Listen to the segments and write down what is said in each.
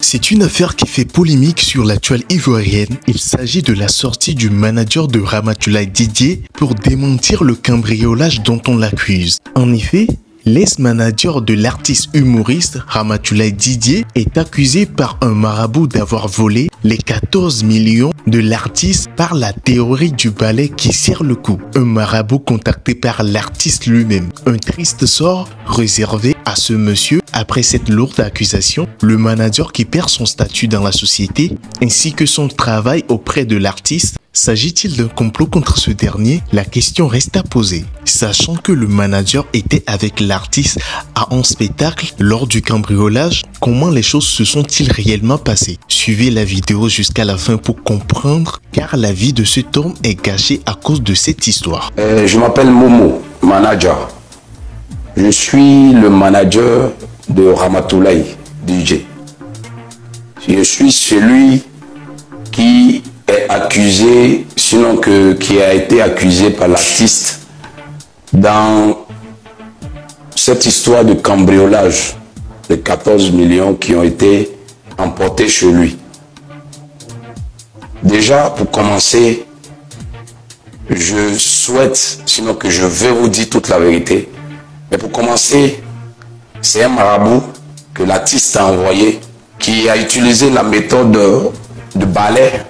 C'est une affaire qui fait polémique sur la toile ivoirienne. Il s'agit de la sortie du manager de Ramatoulaye Didier pour démentir le cambriolage dont on l'accuse. En effet, l'ex-manager de l'artiste humoriste Ramatoulaye Didier est accusé par un marabout d'avoir volé les 14 millions de l'artiste par la théorie du balai qui serre le cou. Un marabout contacté par l'artiste lui-même. Un triste sort réservé à ce monsieur après cette lourde accusation. Le manager qui perd son statut dans la société ainsi que son travail auprès de l'artiste. S'agit-il d'un complot contre ce dernier? La question reste à poser. Sachant que le manager était avec l'artiste à un spectacle lors du cambriolage, comment les choses se sont-ils réellement passées? Suivez la vidéo jusqu'à la fin pour comprendre, car la vie de cet homme est gâchée à cause de cette histoire. Je m'appelle Momo, manager. Je suis le manager de Ramatoulaye Didier. Je suis celui qui est accusé, sinon qui a été accusé par l'artiste dans cette histoire de cambriolage de 14 millions qui ont été emportés chez lui. Déjà, pour commencer, je souhaite, sinon que je vais vous dire toute la vérité, mais pour commencer, c'est un marabout que l'artiste a envoyé qui a utilisé la méthode de balai.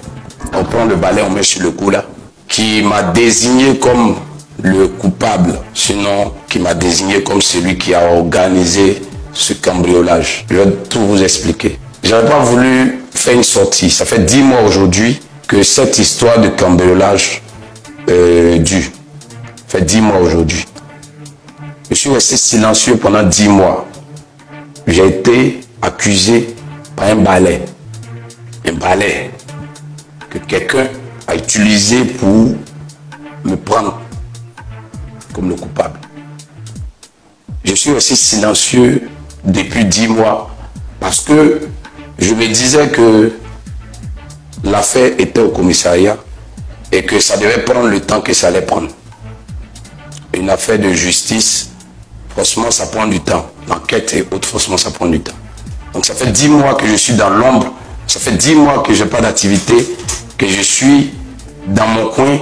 On prend le balai, on met sur le cou là, qui m'a désigné comme le coupable, sinon qui m'a désigné comme celui qui a organisé ce cambriolage. Je vais tout vous expliquer. J'avais pas voulu faire une sortie. Ça fait 10 mois aujourd'hui que cette histoire de cambriolage dure. Ça fait 10 mois aujourd'hui. Je suis resté silencieux pendant 10 mois. J'ai été accusé par un balai. Un balai que quelqu'un a utilisé pour me prendre comme le coupable. Je suis aussi silencieux depuis 10 mois parce que je me disais que l'affaire était au commissariat et que ça devait prendre le temps que ça allait prendre. Une affaire de justice, franchement, ça prend du temps. L'enquête et autres, franchement, ça prend du temps. Donc ça fait 10 mois que je suis dans l'ombre. Ça fait 10 mois que je n'ai pas d'activité, que je suis dans mon coin,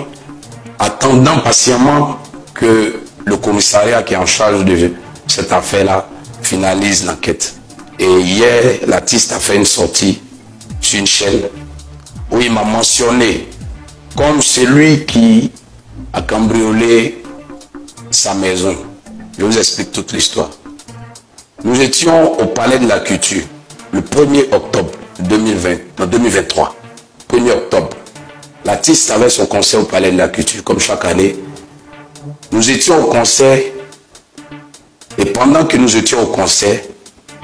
attendant patiemment que le commissariat qui est en charge de cette affaire-là finalise l'enquête. Et hier, l'artiste a fait une sortie sur une chaîne où il m'a mentionné comme celui qui a cambriolé sa maison. Je vous explique toute l'histoire. Nous étions au Palais de la Culture le 1er octobre 2023. 1er octobre. L'artiste avait son concert au Palais de la Culture, comme chaque année. Nous étions au concert et pendant que nous étions au concert,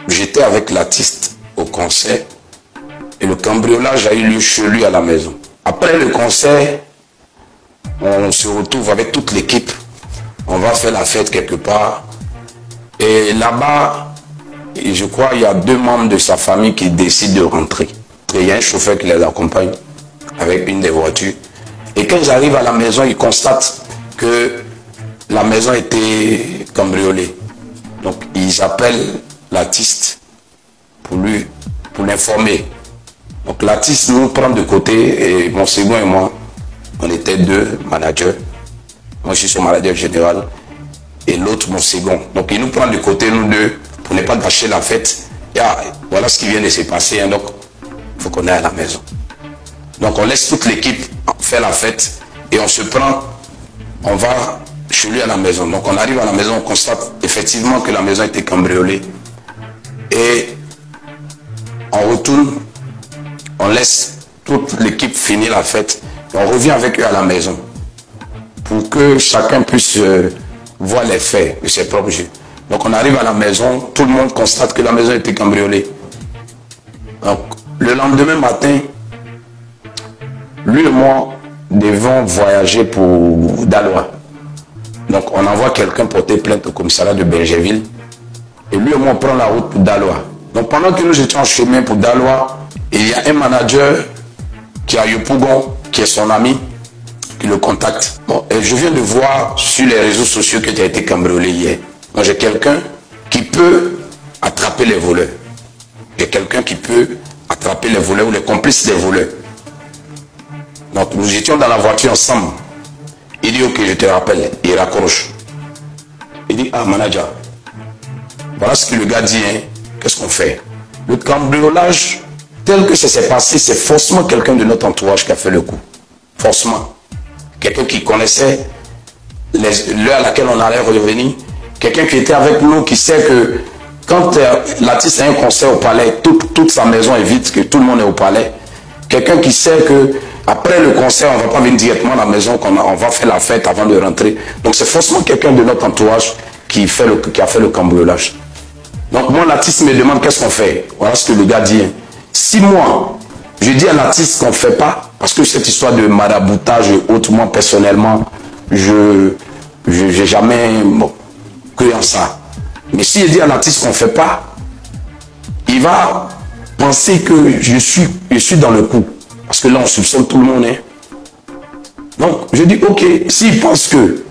j'étais avec l'artiste au concert et le cambriolage a eu lieu chez lui à la maison. Après le concert, on se retrouve avec toute l'équipe. On va faire la fête quelque part. Et là-bas, je crois qu'il y a 2 membres de sa famille qui décident de rentrer. Et il y a un chauffeur qui les accompagne avec une des voitures. Et quand j'arrive à la maison, ils constatent que la maison était cambriolée. Donc ils appellent l'artiste pour l'informer. Donc l'artiste nous prend de côté et mon second et moi, on était 2 managers. Moi je suis son manager général et l'autre mon second. Donc il nous prend de côté nous 2 pour ne pas gâcher la fête. Et voilà ce qui vient de se passer. Hein, donc il faut qu'on aille à la maison. Donc on laisse toute l'équipe faire la fête et on se prend, on va chez lui à la maison. Donc on arrive à la maison, on constate effectivement que la maison était cambriolée. Et on retourne, on laisse toute l'équipe finir la fête et on revient avec eux à la maison pour que chacun puisse voir les faits de ses propres yeux. Donc on arrive à la maison, tout le monde constate que la maison était cambriolée. Donc le lendemain matin, lui et moi devons voyager pour Daloa. Donc on envoie quelqu'un porter plainte au commissariat de Bergerville. Et lui et moi on prend la route pour Daloa. Donc pendant que nous étions en chemin pour Daloa, il y a un manager qui a Yopougon, qui est son ami, qui le contacte. Bon, et je viens de voir sur les réseaux sociaux que tu as été cambriolé hier. Moi j'ai quelqu'un qui peut attraper les voleurs. J'ai quelqu'un qui peut attraper les voleurs ou les complices des voleurs. Donc nous étions dans la voiture ensemble. Il dit ok, je te rappelle. Il raccroche. Il dit ah manager, voilà ce que le gars dit, hein. Qu'est-ce qu'on fait? Le cambriolage tel que ça s'est passé, c'est forcément quelqu'un de notre entourage qui a fait le coup. Forcément. Quelqu'un qui connaissait l'heure à laquelle on allait revenir. Quelqu'un qui était avec nous, qui sait que quand l'artiste a un concert au palais, toute sa maison est vide, que tout le monde est au palais. Quelqu'un qui sait que après le concert, on ne va pas venir directement à la maison, on va faire la fête avant de rentrer. Donc c'est forcément quelqu'un de notre entourage qui a fait le cambriolage. Donc moi, l'artiste me demande qu'est-ce qu'on fait. Voilà ce que le gars dit. Si moi, je dis à l'artiste qu'on ne fait pas, parce que cette histoire de maraboutage et autres, moi personnellement, je n'ai jamais cru en ça. Mais si je dis à l'artiste qu'on ne fait pas, il va penser que je suis dans le coup. Parce que là, on soupçonne tout le monde. Hein. Donc, je dis, ok, s'il pense que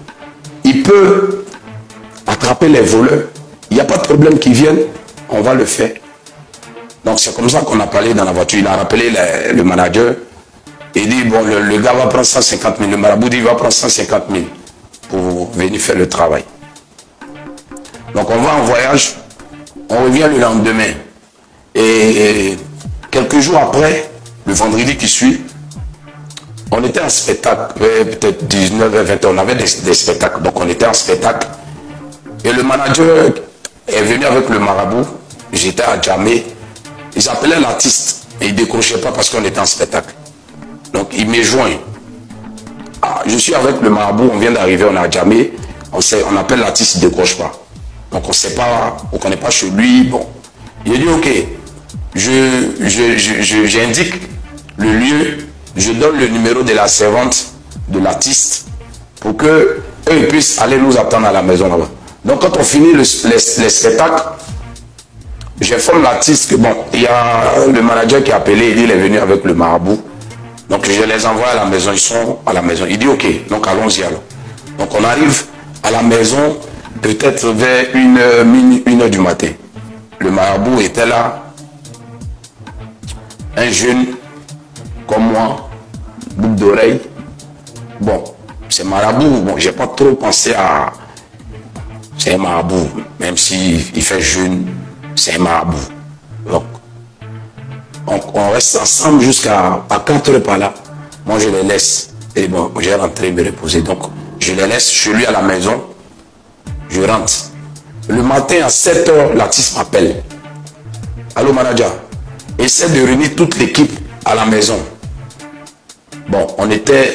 il peut attraper les voleurs, il n'y a pas de problème qu'ils viennent, on va le faire. Donc, c'est comme ça qu'on a parlé dans la voiture. Il a rappelé le manager. Il dit, bon, le gars va prendre 150 000. Le marabout dit, il va prendre 150 000 pour venir faire le travail. Donc, on va en voyage. On revient le lendemain. Et quelques jours après, le vendredi qui suit, on était en spectacle, peut-être 19 h 20 h, on avait des spectacles, donc on était en spectacle. Et le manager est venu avec le marabout, j'étais à Djamé, ils appelaient l'artiste, et il ne décrochait pas parce qu'on était en spectacle. Donc il me joint. Ah, je suis avec le marabout, on vient d'arriver, on est à Djamé, on appelle l'artiste, il ne décroche pas. Donc on ne sait pas, on ne connaît pas chez lui, bon. Il a dit ok, j'indique le lieu, je donne le numéro de la servante de l'artiste pour que eux puissent aller nous attendre à la maison là-bas. Donc quand on finit les spectacles, j'informe l'artiste que bon, il y a le manager qui a appelé, il est venu avec le marabout. Donc je les envoie à la maison, ils sont à la maison. Il dit ok, donc allons-y alors. Donc on arrive à la maison peut-être vers 1 h du matin. Le marabout était là, un jeune comme moi, boucle d'oreille. Bon, c'est marabout, bon, j'ai pas trop pensé à... C'est un marabout, même s'il fait jeune, c'est un marabout. Donc, on reste ensemble jusqu'à 4 h par là. Moi, je les laisse. Et bon, j'ai rentré me reposer. Donc, je les laisse chez lui à la maison. Je rentre. Le matin à 7 h, l'artiste m'appelle. Allô, manager. Essaie de réunir toute l'équipe à la maison. Bon,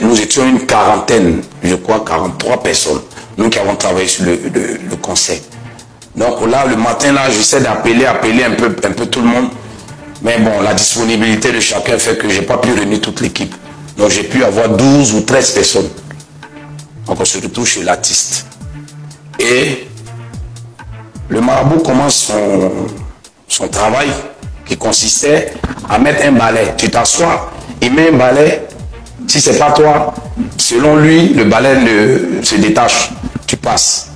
nous étions une quarantaine, je crois 43 personnes. Nous qui avons travaillé sur le concert. Donc là, le matin, là, j'essaie d'appeler un peu tout le monde. Mais bon, la disponibilité de chacun fait que je n'ai pas pu réunir toute l'équipe. Donc j'ai pu avoir 12 ou 13 personnes. Donc on se retrouve chez l'artiste. Et le marabout commence son travail qui consistait à mettre un balai. Tu t'assois, il met un balai. Si ce n'est pas toi, selon lui, le balai se détache. Tu passes.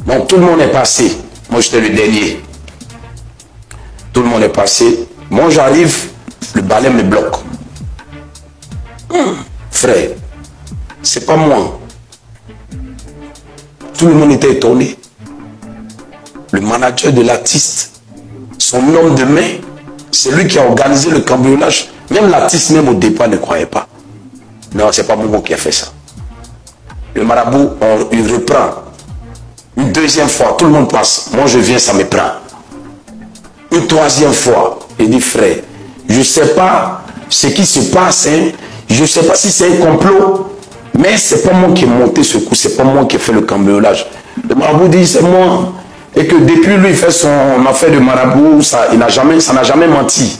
Donc tout le monde est passé. Moi, j'étais le dernier. Tout le monde est passé. Moi, j'arrive, le balai me bloque. Frère, c'est pas moi. Tout le monde était étonné. Le manager de l'artiste, son homme de main, c'est lui qui a organisé le cambriolage. Même l'artiste, même au départ, ne croyait pas. Non, c'est pas Momo qui a fait ça. Le marabout, il reprend. Une deuxième fois, tout le monde passe. Moi, je viens, ça me prend. Une troisième fois, il dit, frère, je ne sais pas ce qui se passe. Hein. Je ne sais pas si c'est un complot. Mais ce n'est pas moi qui ai monté ce coup. Ce n'est pas moi qui ai fait le cambriolage. Le marabout dit, c'est moi. Et que depuis lui, il fait son affaire de marabout, ça n'a jamais menti.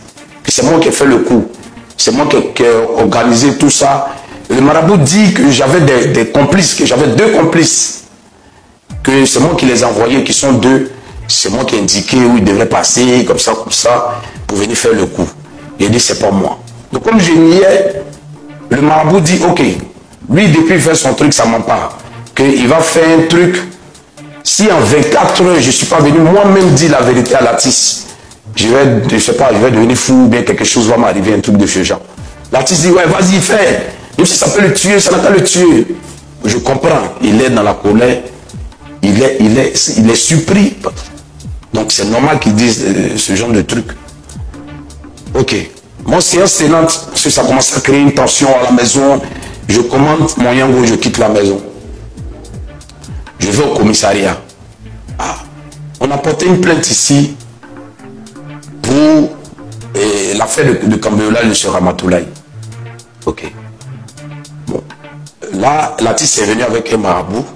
C'est moi qui ai fait le coup. C'est moi qui ai organisé tout ça. Le marabout dit que j'avais des complices, que j'avais 2 complices. Que c'est moi qui les ai envoyés, qui sont 2. C'est moi qui ai indiqué où ils devraient passer, comme ça, pour venir faire le coup. Il dit, c'est pas moi. Donc comme je niais, le marabout dit, ok, lui depuis il fait son truc, ça ment pas. Qu'il va faire un truc, si en 24 heures je ne suis pas venu moi-même dire la vérité à l'artiste, je sais pas, je vais devenir fou, ou bien quelque chose va m'arriver, un truc de ce genre. L'artiste dit, ouais, vas-y, fais. Même si ça peut le tuer, ça n'a qu'à le tuer. Je comprends, il est dans la colère, il est surpris. Donc c'est normal qu'ils disent ce genre de truc. Ok. Mon séance est lente, parce que ça commence à créer une tension à la maison. Je commande mon yango, je quitte la maison. Je vais au commissariat. Ah, on a porté une plainte ici pour l'affaire de cambriolage de ce Ramatoulaye. Ok. Bon. Là, l'artiste est venu avec un marabout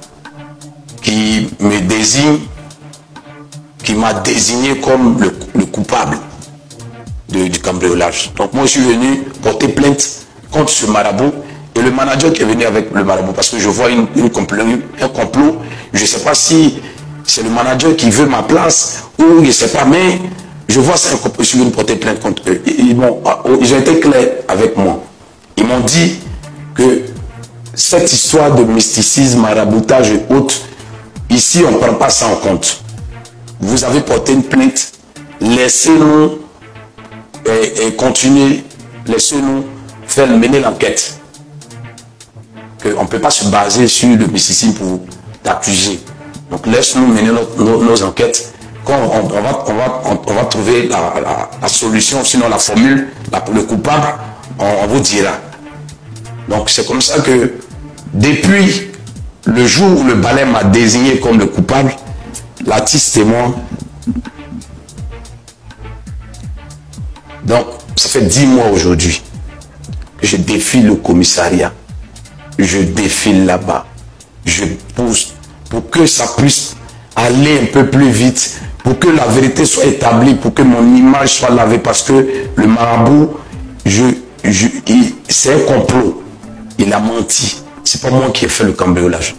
qui me désigne, qui m'a désigné comme le coupable du cambriolage. Donc moi, je suis venu porter plainte contre ce marabout et le manager qui est venu avec le marabout parce que je vois un complot. Je ne sais pas si c'est le manager qui veut ma place ou je ne sais pas, mais je vois ça, je suis venu porter plainte contre eux. Ils ont été clairs avec moi. Ils m'ont dit que cette histoire de mysticisme, maraboutage et autres, ici on ne prend pas ça en compte. Vous avez porté une plainte, laissez-nous et continuer, laissez-nous faire mener l'enquête. On ne peut pas se baser sur le mysticisme pour t'accuser. Donc laisse-nous mener nos enquêtes. Quand on va trouver la solution, sinon la formule, le coupable, on vous dira. Donc c'est comme ça que depuis le jour où le balai m'a désigné comme le coupable, l'artiste et moi, donc ça fait 10 mois aujourd'hui que je défile le commissariat, je défile là-bas, je pousse pour que ça puisse aller un peu plus vite, pour que la vérité soit établie, pour que mon image soit lavée, parce que le marabout, c'est un complot, il a menti, c'est pas moi qui ai fait le cambriolage.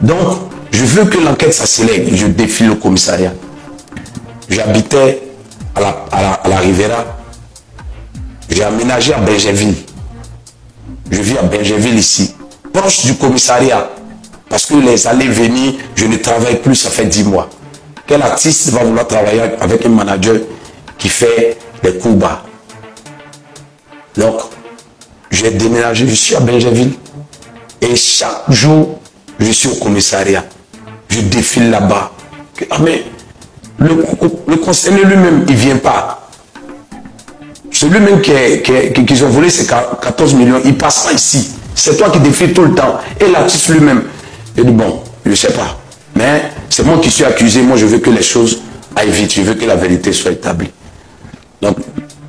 Donc, je veux que l'enquête s'accélère, je défile le commissariat. J'habitais à la Rivera, j'ai aménagé à Benjerville. Je vis à Benjerville ici, proche du commissariat. Parce que les allées-venues, je ne travaille plus, ça fait 10 mois. Quel artiste va vouloir travailler avec un manager qui fait des coups bas? Donc, j'ai déménagé, je suis à Benjerville. Et chaque jour, je suis au commissariat. Je défile là-bas. Ah mais, le conseiller lui-même, il ne vient pas. Celui-même qu'ils ont volé ces 14 millions, il ne passe pas ici. C'est toi qui défiles tout le temps. Et l'artiste lui-même, il dit bon, je ne sais pas. Mais c'est moi qui suis accusé. Moi, je veux que les choses aillent vite. Je veux que la vérité soit établie. Donc,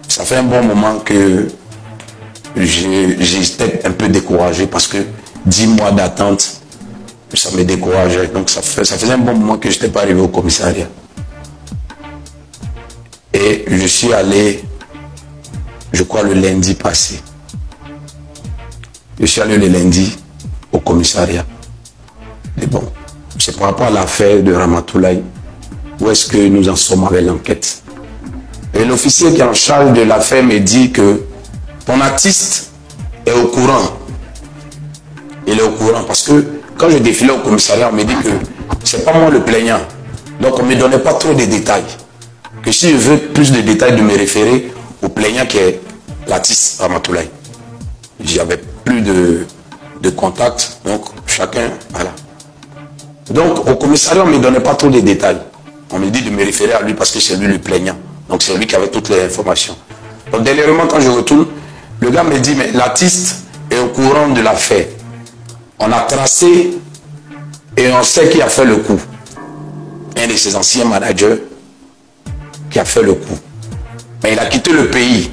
ça fait un bon moment que j'étais un peu découragé parce que 10 mois d'attente, ça me décourageait. Donc, ça faisait un bon moment que je n'étais pas arrivé au commissariat. Et je suis allé, je crois, le lundi passé. Je suis allé le lundi au commissariat. Et bon, c'est par rapport à l'affaire de Ramatoulaye. Où est-ce que nous en sommes avec l'enquête? Et l'officier qui est en charge de l'affaire me dit que ton artiste est au courant. Il est au courant parce que quand je défilais au commissariat, on me dit que c'est pas moi le plaignant. Donc on ne me donnait pas trop de détails. Que si je veux plus de détails, de me référer au plaignant qui est l'artiste Ramatoulaye. J'avais plus de contact, donc chacun, voilà. Donc au commissariat, on ne me donnait pas trop de détails. On me dit de me référer à lui parce que c'est lui le plaignant. Donc c'est lui qui avait toutes les informations. Donc dernièrement, quand je retourne, le gars me dit, mais l'artiste est au courant de l'affaire. On a tracé et on sait qui a fait le coup. Un de ses anciens managers qui a fait le coup. Mais il a quitté le pays.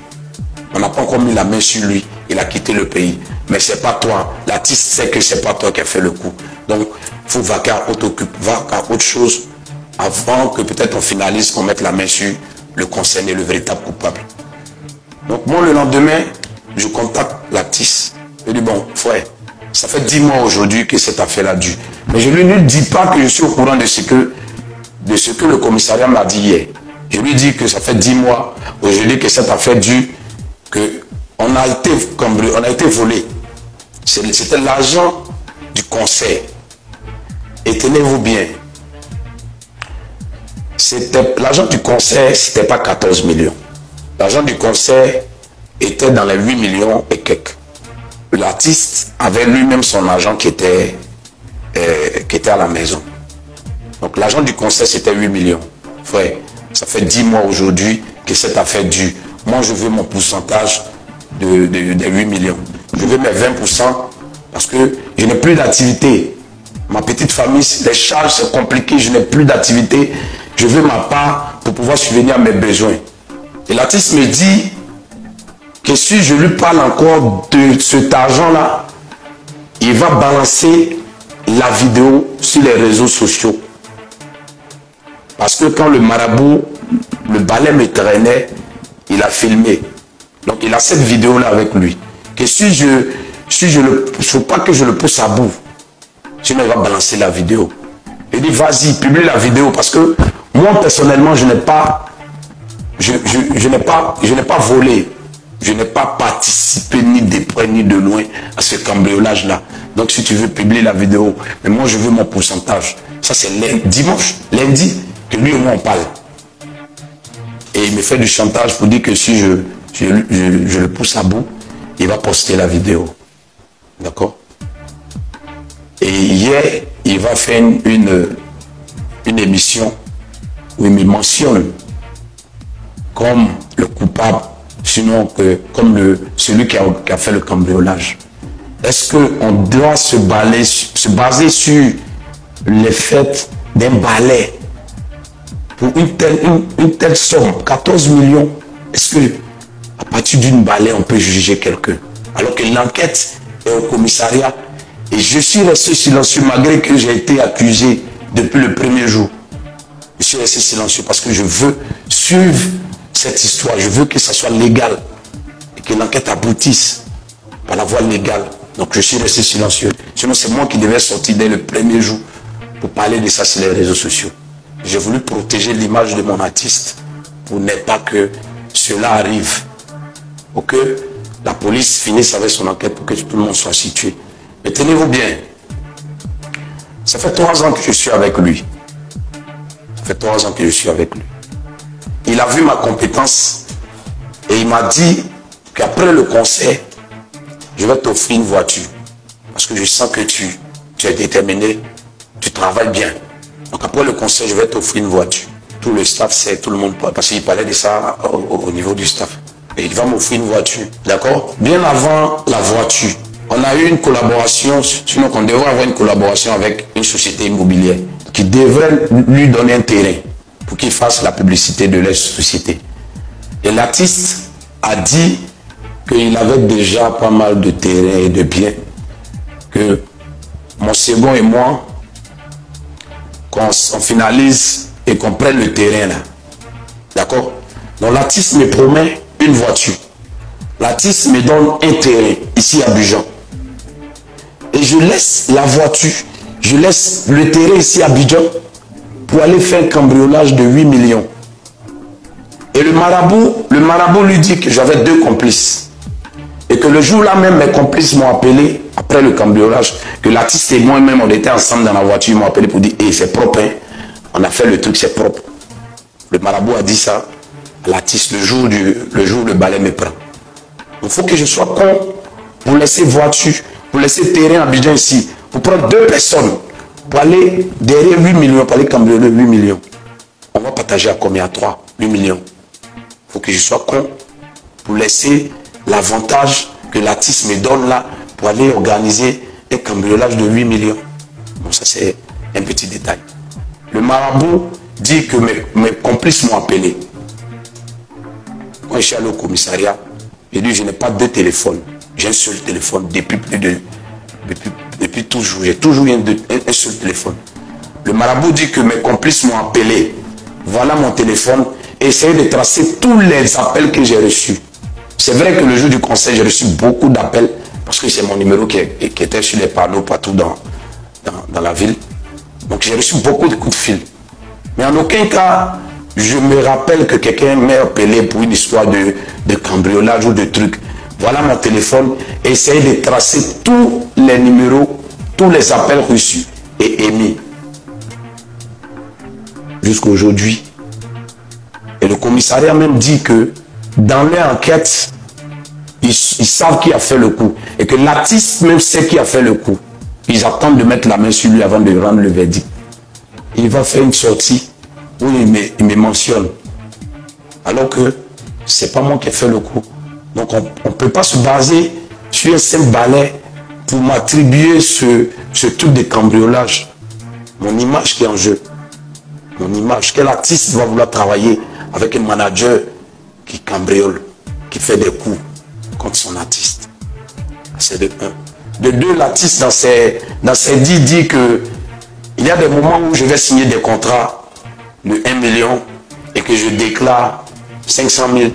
On n'a pas encore mis la main sur lui. Il a quitté le pays. Mais c'est pas toi. L'artiste sait que c'est pas toi qui a fait le coup. Donc, il faut vaquer à autre chose avant que peut-être on finalise, qu'on mette la main sur le concerné, le véritable coupable. Donc, moi, le lendemain, je contacte l'artiste. Je dis, bon, frère, ça fait 10 mois aujourd'hui que cette affaire-là dure. Mais je ne lui dis pas que je suis au courant de ce que le commissariat m'a dit hier. Je lui dis que ça fait 10 mois aujourd'hui que cette affaire dure, qu'on a été cambriolé, on a été volé. C'était l'argent du conseil. Et tenez-vous bien, L'argent du concert, c'était pas 14 millions. L'argent du concert était dans les 8 millions et quelques. L'artiste avait lui-même son argent qui était à la maison. Donc l'argent du concert, c'était 8 millions. Frère, ça fait 10 mois aujourd'hui que cette affaire dure. Moi, je veux mon pourcentage des 8 millions. Je veux mes 20% parce que je n'ai plus d'activité. Ma petite famille, les charges, c'est compliqué. Je n'ai plus d'activité. Je veux ma part pour pouvoir subvenir à mes besoins. Et l'artiste me dit que si je lui parle encore de cet argent-là, il va balancer la vidéo sur les réseaux sociaux. Parce que quand le marabout, le balai me traînait, il a filmé. Donc il a cette vidéo-là avec lui. Que si je ne faut pas que je le pousse à bout. Sinon il va balancer la vidéo. Il dit vas-y, publie la vidéo. Parce que moi personnellement, je n'ai pas volé. Je n'ai pas participé ni de près ni de loin à ce cambriolage-là. Donc si tu veux publier la vidéo, mais moi je veux mon pourcentage. Ça c'est dimanche, lundi, que lui et moi on parle. Et il me fait du chantage pour dire que si je le pousse à bout, il va poster la vidéo. D'accord? Et hier, il va faire une émission où il me mentionne comme le coupable, sinon comme celui qui a fait le cambriolage. Est-ce qu'on doit se baser sur les faits d'un balai pour une telle somme, 14 millions? Est-ce que à partir d'une balai, on peut juger quelqu'un? Alors que l'enquête est au commissariat et je suis resté silencieux malgré que j'ai été accusé depuis le premier jour. Je suis resté silencieux parce que je veux suivre cette histoire. Je veux que ça soit légal et que l'enquête aboutisse par la voie légale. Donc je suis resté silencieux. Sinon c'est moi qui devais sortir dès le premier jour pour parler de ça sur les réseaux sociaux. J'ai voulu protéger l'image de mon artiste pour ne pas que cela arrive. Pour que la police finisse avec son enquête, pour que tout le monde soit situé. Mais tenez-vous bien. Ça fait 3 ans que je suis avec lui. Ça fait 3 ans que je suis avec lui. Il a vu ma compétence et il m'a dit qu'après le concert, je vais t'offrir une voiture. Parce que je sens que tu es déterminé, tu travailles bien. Donc après le concert, je vais t'offrir une voiture. Tout le staff sait, tout le monde parle, parce qu'il parlait de ça au niveau du staff. Et il va m'offrir une voiture. D'accord? Bien avant la voiture, on a eu une collaboration, sinon on devrait avoir une collaboration avec une société immobilière qui devrait lui donner un terrain pour qu'il fasse la publicité de leur société. Et l'artiste a dit qu'il avait déjà pas mal de terrain et de biens, que mon second et moi, qu'on finalise et qu'on prenne le terrain là. D'accord? Donc l'artiste me promet une voiture. L'artiste me donne un terrain ici à Abidjan. Et je laisse la voiture, je laisse le terrain ici à Abidjan pour aller faire un cambriolage de 8 millions. Et le marabout lui dit que j'avais 2 complices. Et que le jour-là même, mes complices m'ont appelé, après le cambriolage, que l'artiste et moi-même, on était ensemble dans la voiture, ils m'ont appelé pour dire, hey, c'est propre, hein? On a fait le truc, c'est propre. Le marabout a dit ça à l'artiste le jour où le balai me prend. Il faut que je sois con pour laisser voiture, pour laisser terrain à Abidjan ici, pour prendre 2 personnes, pour aller derrière 8 millions, pour aller cambrioler 8 millions. On va partager à combien? À 3, 8 millions. Il faut que je sois con pour laisser l'avantage que l'artiste me donne là pour aller organiser un cambriolage de 8 millions. Bon, ça c'est un petit détail. Le marabout dit que mes complices m'ont appelé. Quand je suis allé au commissariat, j'ai dit je n'ai pas 2 téléphones. J'ai un seul téléphone depuis toujours. J'ai toujours eu un seul téléphone. Le marabout dit que mes complices m'ont appelé. Voilà mon téléphone. Et essayez de tracer tous les appels que j'ai reçus. C'est vrai que le jour du concert, j'ai reçu beaucoup d'appels parce que c'est mon numéro qui était sur les panneaux partout dans la ville. Donc j'ai reçu beaucoup de coups de fil. Mais en aucun cas, je me rappelle que quelqu'un m'a appelé pour une histoire de cambriolage ou de trucs. Voilà mon téléphone. Essayez de tracer tous les numéros, tous les appels reçus et émis. Jusqu'à aujourd'hui, commissariat même dit que dans leur enquête, ils savent qui a fait le coup. Et que l'artiste même sait qui a fait le coup. Ils attendent de mettre la main sur lui avant de rendre le verdict. Il va faire une sortie où il me mentionne. Alors que c'est pas moi qui ai fait le coup. Donc on ne peut pas se baser sur un simple balai pour m'attribuer ce truc de cambriolage. Mon image qui est en jeu. Mon image. Quel artiste va vouloir travailler avec un manager qui cambriole, qui fait des coups contre son artiste? C'est de un. De deux, l'artiste dans ses dits dit que il y a des moments où je vais signer des contrats de 1 million et que je déclare 500 000.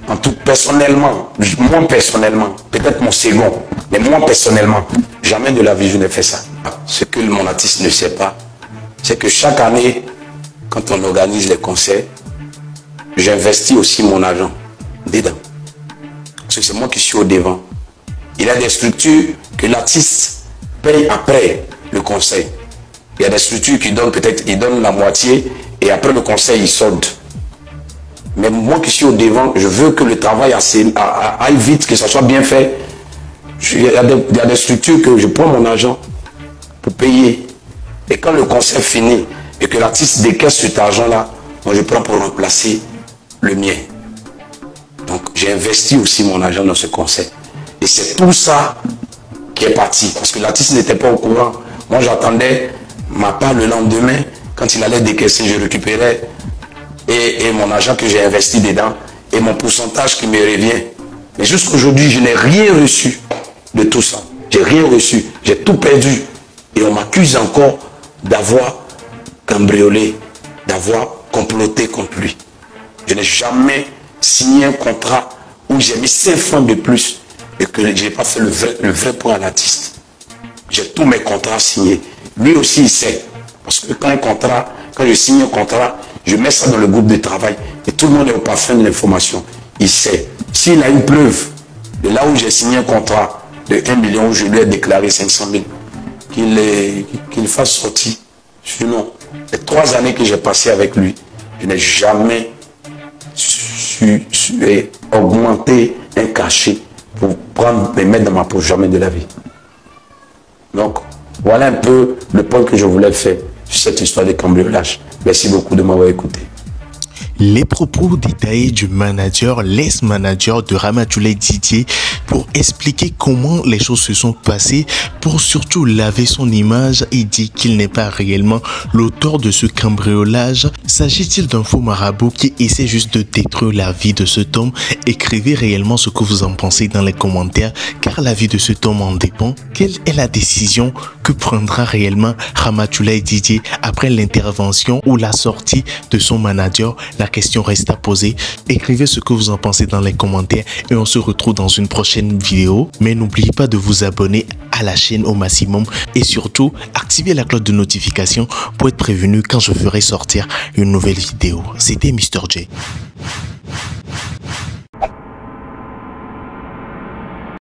En tout, personnellement, moi personnellement, peut-être mon second, mais moi personnellement, jamais de la vie je n'ai fait ça. Ce que mon artiste ne sait pas, c'est que chaque année, quand on organise les concerts, j'investis aussi mon argent dedans. Parce que c'est moi qui suis au devant. Il y a des structures que l'artiste paye après le concert. Il y a des structures qui donnent peut-être, ils donnent la moitié et après le concert, ils soldent. Mais moi qui suis au devant, je veux que le travail aille vite, que ça soit bien fait. Il y a des structures que je prends mon argent pour payer. Et quand le concert finit et que l'artiste décaisse cet argent-là, moi je prends pour remplacer le mien. Donc j'ai investi aussi mon argent dans ce concert. Et c'est tout ça qui est parti. Parce que l'artiste n'était pas au courant. Moi j'attendais ma part le lendemain. Quand il allait décaisser, je récupérais et mon argent que j'ai investi dedans et mon pourcentage qui me revient. Mais jusqu'aujourd'hui, je n'ai rien reçu de tout ça. J'ai rien reçu. J'ai tout perdu. Et on m'accuse encore d'avoir cambriolé, d'avoir comploté contre lui. Je n'ai jamais signé un contrat où j'ai mis 5 francs de plus et que je n'ai pas fait le vrai point à l'artiste. J'ai tous mes contrats signés. Lui aussi, il sait. Parce que quand je signe un contrat, je mets ça dans le groupe de travail et tout le monde est au parfum de l'information. Il sait. S'il a une preuve de là où j'ai signé un contrat de 1 million où je lui ai déclaré 500 000, qu'il fasse sortir. Sinon, les 3 années que j'ai passées avec lui, je n'ai jamais augmenter un cachet pour les mettre dans ma poche, jamais de la vie. Donc, voilà un peu le point que je voulais faire sur cette histoire de cambriolage. Merci beaucoup de m'avoir écouté. Les propos détaillés du manager, l'ex-manager de Ramatoulaye Didier, pour expliquer comment les choses se sont passées, pour surtout laver son image et dire qu'il n'est pas réellement l'auteur de ce cambriolage. S'agit-il d'un faux marabout qui essaie juste de détruire la vie de cet homme? Écrivez réellement ce que vous en pensez dans les commentaires, car la vie de cet homme en dépend. Quelle est la décision que prendra réellement Ramatoulaye Didier après l'intervention ou la sortie de son manager? La question reste à poser. Écrivez ce que vous en pensez dans les commentaires et on se retrouve dans une prochaine vidéo. Mais n'oubliez pas de vous abonner à la chaîne au maximum et surtout activez la cloche de notification pour être prévenu quand je ferai sortir une nouvelle vidéo. C'était Mr. J.